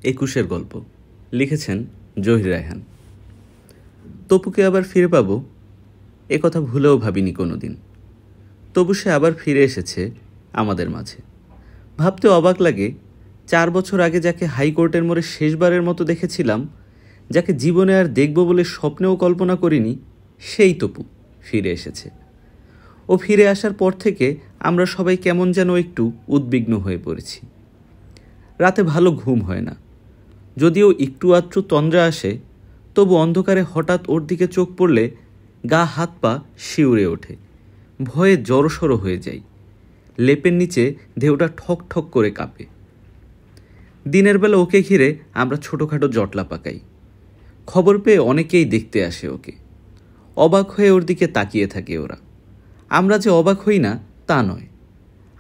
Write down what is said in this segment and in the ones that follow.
21-এর গল্প লিখেছেন জহির রায়হান। তপুকে আবার ফিরে পাবো এ কথা ভুলেও ভাবিনি কোনো দিন। তবু সে আবার ফিরে এসেছে আমাদের মাঝে। ভাবতে অবাক লাগে, 4 বছর আগে যাকে হাইকোর্টের মোড়ে শেষবারের মতো দেখেছিলাম, যাকে জীবনে আর দেখব বলে স্বপ্নেও কল্পনা করিনি, সেই তপু ফিরে এসেছে। ও ফিরে আসার পর থেকে আমরা সবাই কেমন যেন একটু উদ্বিগ্ন হয়ে পড়েছি। রাতে ভালো ঘুম হয় না, যদিও একটু আধটু তন্দ্রা আসে, তবু অন্ধকারে হঠাৎ ওর দিকে চোখ পড়লে গা হাত পা শিউরে ওঠে, ভয়ে জড়সড় হয়ে যাই। লেপের নিচে ঢেউটা ঠক ঠক করে কাঁপে। দিনের বেলা ওকে ঘিরে আমরা ছোটোখাটো জটলা পাকাই। খবর পেয়ে অনেকেই দেখতে আসে ওকে। অবাক হয়ে ওর দিকে তাকিয়ে থাকে ওরা। আমরা যে অবাক হই না তা নয়,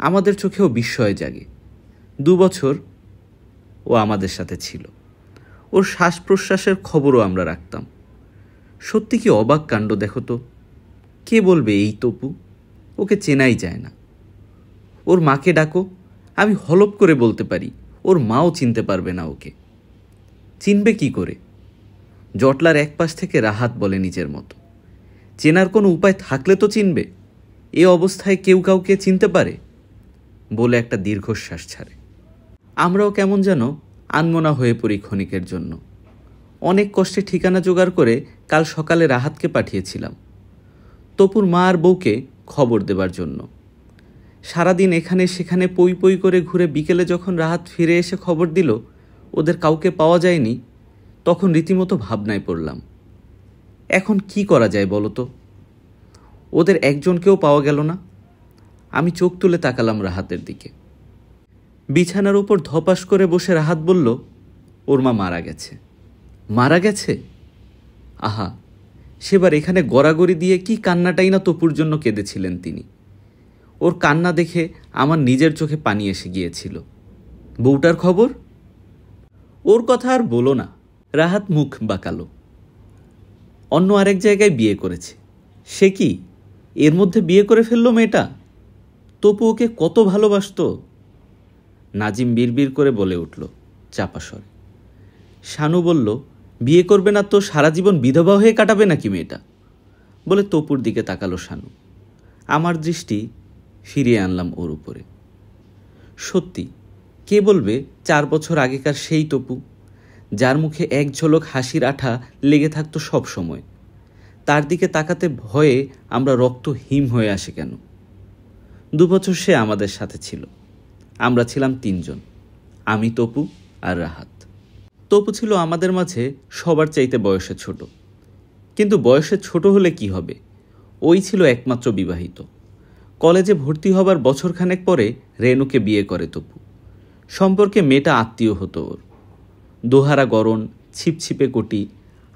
আমাদের চোখেও বিস্ময় জাগে। 2 বছর ও আমাদের সাথে ছিল। ওর শ্বাস প্রশ্বাসের খবরও আমরা রাখতাম। সত্যি কি অবাক কাণ্ড দেখো তো। কে বলবে এই তপু? ওকে চেনাই যায় না। ওর মাকে ডাকো, আমি হলপ করে বলতে পারি ওর মাও চিনতে পারবে না ওকে। চিনবে কি করে? জটলার এক পাশ থেকে রাহাত বলে নিজের মতো, চেনার কোনো উপায় থাকলে তো চিনবে। এ অবস্থায় কেউ কাউকে চিনতে পারে? বলে একটা দীর্ঘশ্বাস ছাড়ে। আমরাও কেমন যেন আনমনা হয়ে পড়ি ক্ষণিকের জন্য। অনেক কষ্টে ঠিকানা জোগাড় করে কাল সকালে রাহাতকে পাঠিয়েছিলাম তপুর মা আর বউকে খবর দেবার জন্য। সারাদিন এখানে সেখানে পই পই করে ঘুরে বিকেলে যখন রাহাত ফিরে এসে খবর দিল ওদের কাউকে পাওয়া যায়নি, তখন রীতিমতো ভাবনায় পড়লাম। এখন কি করা যায় বলো তো? ওদের একজনকেও পাওয়া গেল না। আমি চোখ তুলে তাকালাম রাহাতের দিকে। বিছানার উপর ধপাস করে বসে রাহাত বলল, ওর মা মারা গেছে। মারা গেছে? আহা, সেবার এখানে গড়াগড়ি দিয়ে কি কান্নাটাই না তপুর জন্য কেঁদেছিলেন তিনি। ওর কান্না দেখে আমার নিজের চোখে পানি এসে গিয়েছিল। বউটার খবর? ওর কথা আর বলো না। রাহাত মুখ বাঁকালো। অন্য আরেক জায়গায় বিয়ে করেছে। সে কি এর মধ্যে বিয়ে করে ফেললো মেয়েটা? তপু ওকে কত ভালোবাসত। নাজিম বিড়বিড় করে বলে উঠল চাপা স্বরে। শানু বলল, বিয়ে করবে না তো সারা জীবন বিধবা হয়ে কাটাবে নাকি মেয়েটা? বলে তপুর দিকে তাকালো শানু। আমার দৃষ্টি ফিরিয়ে আনলাম ওর উপরে। সত্যি, কে বলবে 4 বছর আগেকার সেই তপু, যার মুখে এক ঝলক হাসির আঠা লেগে থাকতো সব সময়। তার দিকে তাকাতে ভয়ে আমরা রক্ত হিম হয়ে আসে কেন? 2 বছর সে আমাদের সাথে ছিল। আমরা ছিলাম 3 জন, আমি, তপু আর রাহাত। তপু ছিল আমাদের মাঝে সবার চাইতে বয়সে ছোট। কিন্তু বয়সে ছোট হলে কি হবে, ওই ছিল একমাত্র বিবাহিত। কলেজে ভর্তি হবার বছরখানেক পরে রেনুকে বিয়ে করে তপু। সম্পর্কে মেয়েটা আত্মীয় হতো ওর। দোহারা গরণ, ছিপছিপে কোটি,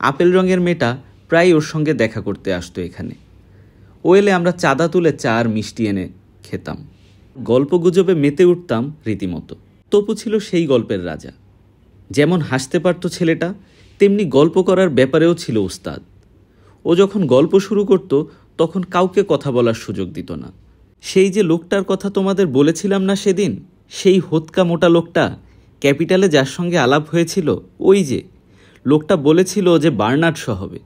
আপেল রঙের মেয়েটা প্রায় ওর সঙ্গে দেখা করতে আসতো এখানে। ও এলে আমরা চাঁদা তুলে চা আর মিষ্টি এনে খেতাম। গল্প গুজবে মেতে উঠতাম রীতিমতো। তপু ছিল সেই গল্পের রাজা। যেমন হাসতে পারত ছেলেটা, তেমনি গল্প করার ব্যাপারেও ছিল উস্তাদ। ও যখন গল্প শুরু করত তখন কাউকে কথা বলার সুযোগ দিত না। সেই যে লোকটার কথা তোমাদের বলেছিলাম না সেদিন, সেই হোতকা মোটা লোকটা, ক্যাপিটালে যার সঙ্গে আলাপ হয়েছিল, ওই যে লোকটা বলেছিল যে বার্নার্ড শ হবে।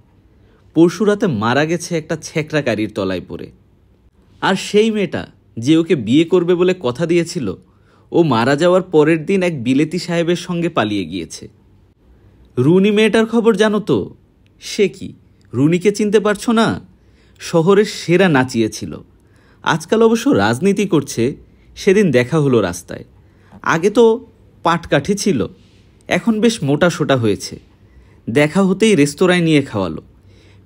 পরশু রাতে মারা গেছে একটা ছেঁকড়া গাড়ির তলায় পড়ে। আর সেই মেয়েটা যে ওকে বিয়ে করবে বলে কথা দিয়েছিল, ও মারা যাওয়ার পরের দিন এক বিলেতি সাহেবের সঙ্গে পালিয়ে গিয়েছে। রুনি মেয়েটার খবর জানো তো? সে কি, রুনিকে চিনতে পারছো না? শহরের সেরা নাচিয়েছিল। আজকাল অবশ্য রাজনীতি করছে। সেদিন দেখা হলো রাস্তায়। আগে তো পাটকাঠি ছিল, এখন বেশ মোটা সোটা হয়েছে। দেখা হতেই রেস্তোরাঁয় নিয়ে খাওয়ালো।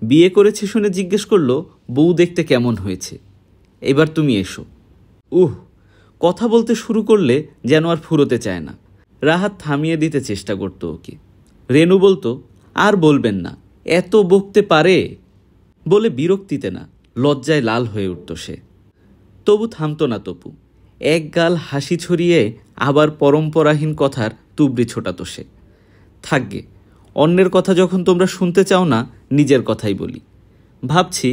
বিয়ে করেছে শুনে জিজ্ঞেস করলো বউ দেখতে কেমন হয়েছে, এবার তুমি এসো। কথা বলতে শুরু করলে যেন আর ফুরোতে চায় না। রাহাত থামিয়ে দিতে চেষ্টা করতো ওকে। রেনু বলতো, আর বলবেন না, এত বকতে পারে, বলে বিরক্তিতে না লজ্জায় লাল হয়ে উঠত সে। তবু থামতো না তপু। এক গাল হাসি ছড়িয়ে আবার পরম্পরাহীন কথার তুবড়ি ছোটাতো সে। থাকগে, অন্যের কথা যখন তোমরা শুনতে চাও না, নিজের কথাই বলি। ভাবছি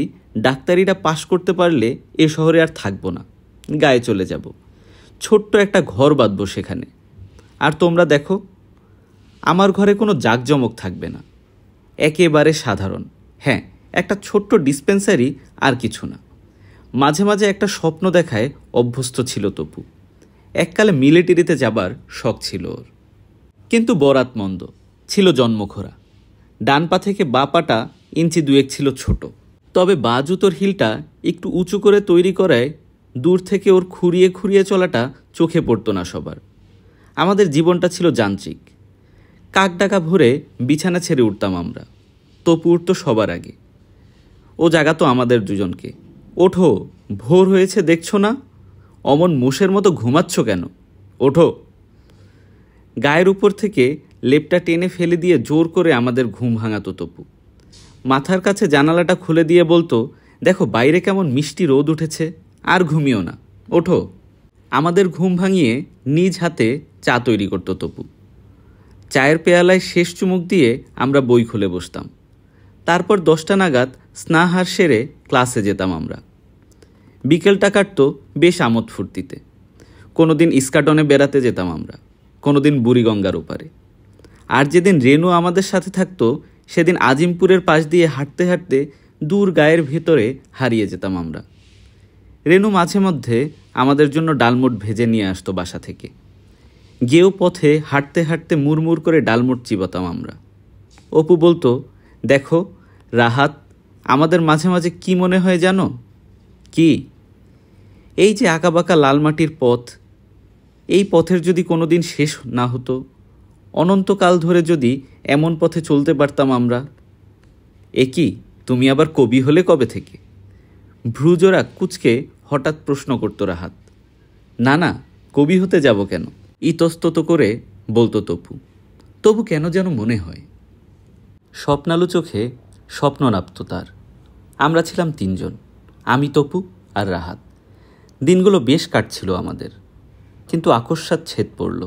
ডাক্তারিটা পাশ করতে পারলে এ শহরে আর থাকবো না, গায়ে চলে যাব। ছোট্ট একটা ঘর বাঁধবো সেখানে। আর তোমরা দেখো, আমার ঘরে কোনো জাঁকজমক থাকবে না, একেবারে সাধারণ। হ্যাঁ, একটা ছোট্ট ডিসপেন্সারি, আর কিছু না। মাঝে মাঝে একটা স্বপ্ন দেখায় অভ্যস্ত ছিল তপু। এককালে মিলিটারিতে যাবার শখ ছিল ওর। কিন্তু বরাত মন্দ, ছিল জন্মখোরা। ডান পা থেকে বা পাটা ইঞ্চি দুয়েক ছিল ছোট। তবে বা জুতোর হিলটা একটু উঁচু করে তৈরি করায় দূর থেকে ওর খুঁড়িয়ে খুঁড়িয়ে চলাটা চোখে পড়তো না সবার। আমাদের জীবনটা ছিল যান্ত্রিক। কাক ডাকা ভরে বিছানা ছেড়ে উঠতাম আমরা। তপু উঠত সবার আগে। ও জাগাতো আমাদের দুজনকে। ওঠো, ভোর হয়েছে দেখছো না? অমন মোষের মতো ঘুমাচ্ছ কেন? ওঠো। গায়ের উপর থেকে লেপটা টেনে ফেলে দিয়ে জোর করে আমাদের ঘুম ভাঙাতো তপু। মাথার কাছে জানালাটা খুলে দিয়ে বলতো, দেখো বাইরে কেমন মিষ্টি রোদ উঠেছে, আর ঘুমিও না, ওঠো। আমাদের ঘুম ভাঙিয়ে নিজ হাতে চা তৈরি করতো তপু। চায়ের পেয়ালায় শেষ চুমুক দিয়ে আমরা বই খুলে বসতাম। তারপর 10টা নাগাদ স্নাহার সেরে ক্লাসে যেতাম আমরা। বিকেলটা কাটতো বেশ আমোদ ফুর্তিতে। কোনোদিন ইস্কাটনে বেড়াতে যেতাম আমরা, কোনোদিন বুড়িগঙ্গার ওপারে। আর যেদিন রেনু আমাদের সাথে থাকতো সেদিন আজিমপুরের পাশ দিয়ে হাঁটতে হাঁটতে দূর গায়ের ভেতরে হারিয়ে যেতাম আমরা। রেনু মাঝে মধ্যে আমাদের জন্য ডালমুট ভেজে নিয়ে আসতো বাসা থেকে। গেও পথে হাঁটতে হাঁটতে মুড়মুড় করে ডালমুট চিবাতাম আমরা। অপু বলতো, দেখো রাহাত, আমাদের মাঝে মাঝে কি মনে হয় জানো? কি? এই যে আঁকাবাঁকা লালমাটির পথ, এই পথের যদি কোনো দিন শেষ না হতো, অনন্তকাল ধরে যদি এমন পথে চলতে পারতাম আমরা। এ কি, তুমি আবার কবি হলে কবে থেকে? ভ্রুজোড়া কুচকে হঠাৎ প্রশ্ন করত রাহাত। না না, কবি হতে যাব কেন? ইতস্তত করে বলতো তপু। তবু কেন যেন মনে হয়। স্বপ্নালু চোখে স্বপ্ন নাপত তার। আমরা ছিলাম 3 জন, আমি, তপু আর রাহাত। দিনগুলো বেশ কাটছিল আমাদের। কিন্তু আকস্মাৎ ছেদ পড়ল।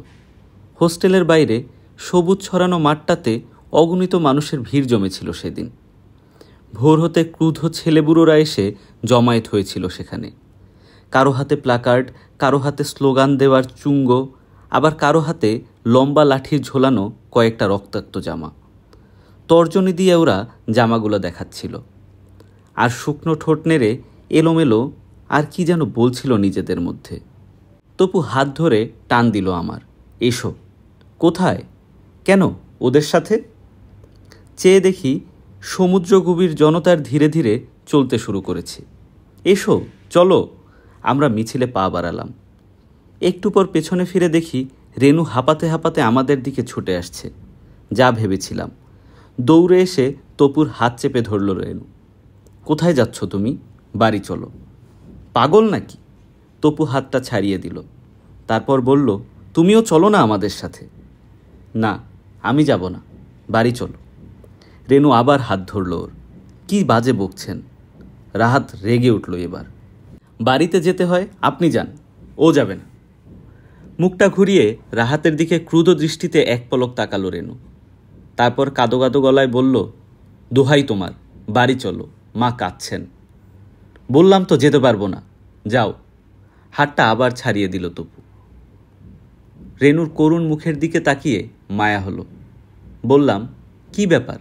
হোস্টেলের বাইরে সবুজ ছড়ানো মাঠটাতে অগণিত মানুষের ভিড় জমেছিল সেদিন। ভোর হতে ক্রুদ্ধ ছেলেবুড়োরা এসে জমায়েত হয়েছিল সেখানে। কারো হাতে প্ল্যাকার্ড, কারো হাতে স্লোগান দেওয়ার চুঙ্গ, আবার কারো হাতে লম্বা লাঠির ঝোলানো কয়েকটা রক্তাক্ত জামা। তর্জনী দিয়ে ওরা জামাগুলো দেখাচ্ছিল। আর শুকনো ঠোঁট নেড়ে এলোমেলো আর কি যেন বলছিল নিজেদের মধ্যে। তপু হাত ধরে টান দিল আমার। এসো। কোথায়? কেন, ওদের সাথে? চেয়ে দেখি সমুদ্র গভীর জনতার ধীরে ধীরে চলতে শুরু করেছে। এসো, চলো। আমরা মিছিলে পা বাড়ালাম। একটু পর পেছনে ফিরে দেখি রেনু হাঁপাতে হাঁপাতে আমাদের দিকে ছুটে আসছে। যা ভেবেছিলাম। দৌড়ে এসে তপুর হাত চেপে ধরল রেনু। কোথায় যাচ্ছ তুমি? বাড়ি চলো। পাগল নাকি? তপু হাতটা ছাড়িয়ে দিল। তারপর বলল, তুমিও চলো না আমাদের সাথে। না, আমি যাব না, বাড়ি চলো। রেনু আবার হাত ধরল ওর। কি বাজে বকছেন? রাহাত রেগে উঠল এবার। বাড়িতে যেতে হয়, আপনি যান, ও যাবে না। মুখটা ঘুরিয়ে রাহাতের দিকে ক্রুদ্ধ দৃষ্টিতে এক পলক তাকালো রেনু। তারপর কাদো কাদো গলায় বলল, দোহাই তোমার, বাড়ি চলো, মা কাঁদছেন। বললাম তো যেতে পারবো না, যাও। হাতটা আবার ছাড়িয়ে দিল তপু। রেনুর করুণ মুখের দিকে তাকিয়ে মায়া হলো। বললাম, কি ব্যাপার,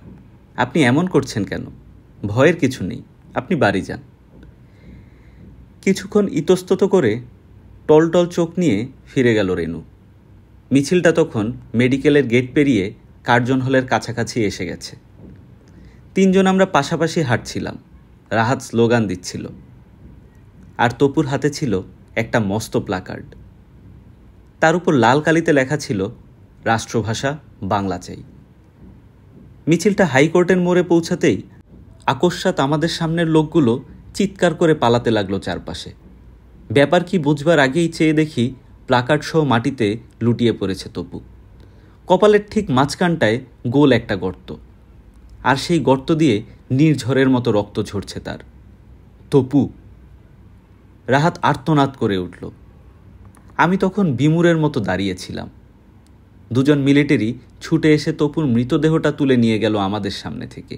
আপনি এমন করছেন কেন? ভয়ের কিছু নেই, আপনি বাড়ি যান। কিছুক্ষণ ইতস্তত করে টলটল চোখ নিয়ে ফিরে গেল রেনু। মিছিলটা তখন মেডিকেলের গেট পেরিয়ে কার্জন হলের কাছাকাছি এসে গেছে। 3 জন আমরা পাশাপাশি হাঁটছিলাম। রাহাত স্লোগান দিচ্ছিল। আর তপুর হাতে ছিল একটা মস্ত প্ল্যাকার্ড। তার উপর লাল কালিতে লেখা ছিল, রাষ্ট্রভাষা বাংলা চাই। মিছিলটা হাইকোর্টের মোড়ে পৌঁছাতেই আকস্মাৎ আমাদের সামনের লোকগুলো চিৎকার করে পালাতে লাগলো চারপাশে। ব্যাপার কি বুঝবার আগেই চেয়ে দেখি প্ল্যাকার্ড সহ মাটিতে লুটিয়ে পড়েছে তপু। কপালের ঠিক মাঝখানটায় গোল একটা গর্ত, আর সেই গর্ত দিয়ে নির্ঝরের মতো রক্ত ঝরছে তার। তপু! রাহাত আর্তনাদ করে উঠল। আমি তখন বিমূঢ়ের মতো দাঁড়িয়েছিলাম। 2 জন মিলিটারি ছুটে এসে তপুর মৃতদেহটা তুলে নিয়ে গেল আমাদের সামনে থেকে।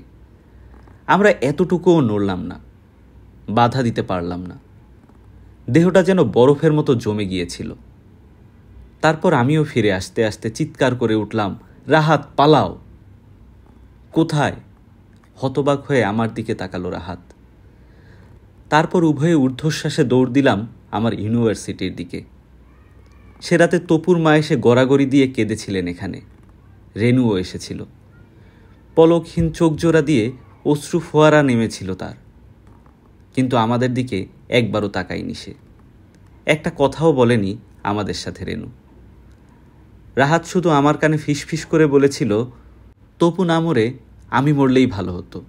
আমরা এতটুকুও নড়লাম না, বাধা দিতে পারলাম না। দেহটা যেন বরফের মতো জমে গিয়েছিল। তারপর আমিও ফিরে আসতে আসতে চিৎকার করে উঠলাম, রাহাত পালাও! কোথায়? হতবাক হয়ে আমার দিকে তাকালো রাহাত। তারপর উভয়ে ঊর্ধ্বশ্বাসে দৌড় দিলাম আমার ইউনিভার্সিটির দিকে। সে রাতে তপুর মা এসে গড়াগড়ি দিয়ে কেঁদেছিলেন এখানে। রেনুও এসেছিল। পলকহীন চোখ জোড়া দিয়ে অশ্রু ফোয়ারা নেমেছিল তার, কিন্তু আমাদের দিকে একবারও তাকায়নি সে। একটা কথাও বলেনি আমাদের সাথে রেনু। রাহাত শুধু আমার কানে ফিসফিস করে বলেছিল, তপু না মরে আমি মরলেই ভালো হতো।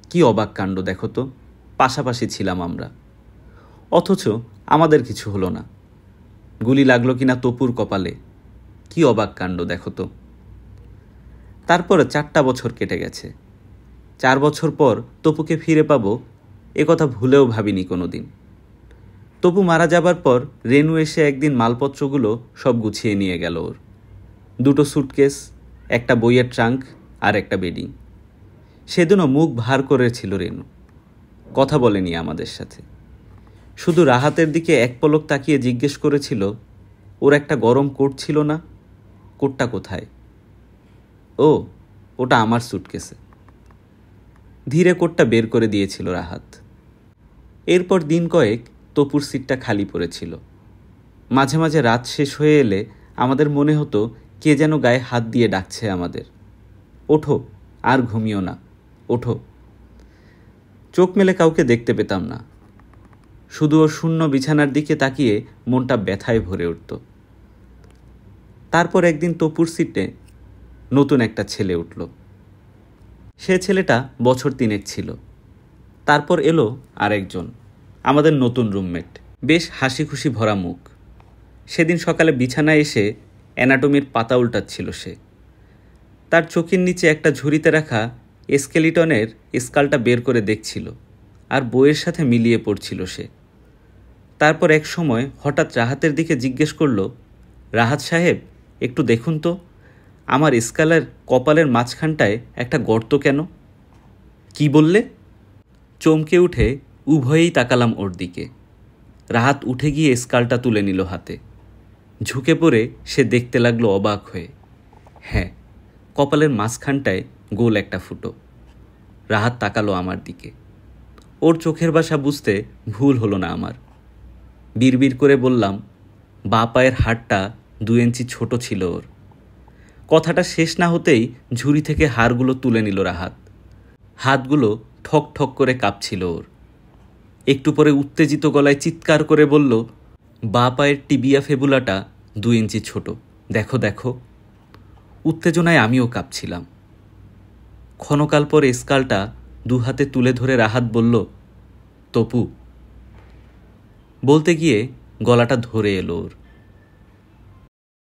কি অবাক কাণ্ড দেখো তো, পাশাপাশি ছিলাম আমরা, অথচ আমাদের কিছু হলো না। গুলি লাগলো কিনা তপুর কপালে। কি অবাক কাণ্ড দেখো তো। তারপরে 4টা বছর কেটে গেছে। 4 বছর পর তপুকে ফিরে পাবো এ কথা ভুলেও ভাবিনি কোনো দিন। তপু মারা যাবার পর রেনু এসে একদিন মালপত্রগুলো সব গুছিয়ে নিয়ে গেল ওর। 2টো স্যুটকেস, একটা বইয়ের ট্রাঙ্ক আর একটা বেডিং। সেদিনও মুখ ভার করেছিল রেনু, কথা বলেনি আমাদের সাথে। শুধু রাহাতের দিকে এক পলক তাকিয়ে জিজ্ঞেস করেছিল, ওর একটা গরম কোট ছিল না, কোটটা কোথায়? ও, ওটা আমার স্যুটকেসে। ধীরে কোটটা বের করে দিয়েছিল রাহাত। এরপর দিন কয়েক তপুর সিটটা খালি পড়েছিল। মাঝে মাঝে রাত শেষ হয়ে এলে আমাদের মনে হতো কে যেন গায়ে হাত দিয়ে ডাকছে আমাদের, ওঠো, আর ঘুমিও না, ওঠো। চোখ মেলে কাউকে দেখতে পেতাম না। শুধু ওর শূন্য বিছানার দিকে তাকিয়ে মনটা ব্যথায় ভরে উঠত। তারপর একদিন তপুর সিটে নতুন একটা ছেলে উঠল। সে ছেলেটা বছর 3 ছিল। তারপর এলো আরেকজন, আমাদের নতুন রুমমেট, বেশ হাসি খুশি ভরা মুখ। সেদিন সকালে বিছানায় এসে অ্যানাটমির পাতা উল্টাচ্ছিল সে। তার চোখের নিচে একটা ঝুড়িতে রাখা স্কেলিটনের স্কালটা বের করে দেখছিল, আর বইয়ের সাথে মিলিয়ে পড়ছিল সে। তারপর এক সময় হঠাৎ রাহাতের দিকে জিজ্ঞেস করল, রাহাত সাহেব, একটু দেখুন তো, আমার স্কালের কপালের মাঝখানটায় একটা গর্ত কেন? কি বললে? চমকে উঠে উভয়েই তাকালাম ওর দিকে। রাহাত উঠে গিয়ে স্কালটা তুলে নিল হাতে। ঝুঁকে পড়ে সে দেখতে লাগলো অবাক হয়ে। হ্যাঁ, কপালের মাঝখানটায় গোল একটা ফুটো। রাহাত তাকালো আমার দিকে। ওর চোখের ভাষা বুঝতে ভুল হলো না আমার। বিড়বিড় করে বললাম, বাঁ পায়ের হাড়টা 2 ইঞ্চি ছোট ছিল ওর। কথাটা শেষ না হতেই ঝুড়ি থেকে হাড়গুলো তুলে নিল রাহাত। হাতগুলো ঠক ঠক করে কাঁপছিল ওর। একটু পরে উত্তেজিত গলায় চিৎকার করে বলল, বাঁ পায়ের টিবিয়া ফেবুলাটা 2 ইঞ্চি ছোট, দেখো দেখো। উত্তেজনায় আমিও কাঁপছিলাম। ক্ষণকাল পর স্কালটা 2 হাতে তুলে ধরে রাহাত বলল, তপু। বলতে গিয়ে গলাটা ধরে এলো ওর।